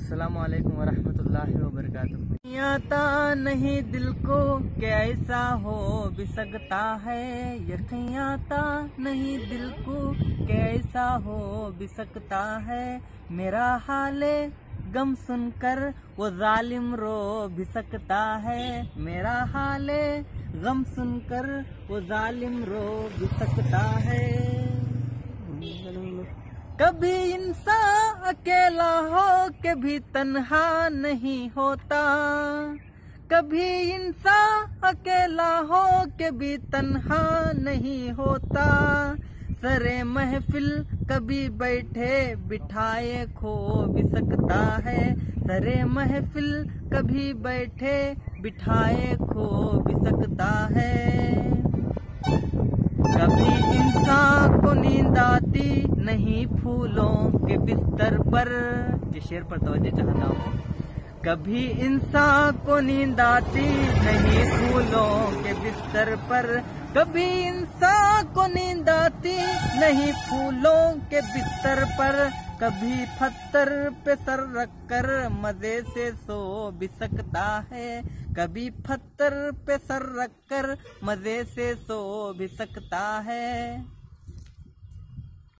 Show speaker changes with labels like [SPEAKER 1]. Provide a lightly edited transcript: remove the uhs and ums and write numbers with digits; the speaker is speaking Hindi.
[SPEAKER 1] अस्सलामु अलैकुम वरहमतुल्लाहि वबरकातुहू। आता नहीं दिल को कैसा हो भी सकता है, यकीन आता नहीं दिल को कैसा हो भी सकता है। मेरा हाले गम सुनकर वो जालिम रो भी सकता है, मेरा हाले गम सुनकर वो जालिम रो भी सकता है। कभी इंसान अकेला हो के भी तन्हा नहीं होता, कभी इंसान अकेला हो के भी तन्हा नहीं होता। सरे महफिल कभी बैठे बिठाए खो भी सकता है, सरे महफिल कभी बैठे बिठाए खो भी सकता है। कभी इंसान को नींद आती नहीं फूलों के बिस्तर पर, ये शेर पर तवज्जो चाहता हूँ। कभी इंसान को नींद आती नहीं फूलों के बिस्तर पर, कभी इंसान को नींद आती नहीं फूलों के बिस्तर पर। कभी पत्थर पे सर रखकर मजे से सो भी सकता है, कभी पत्थर पे सर रखकर मजे से सो भी सकता है।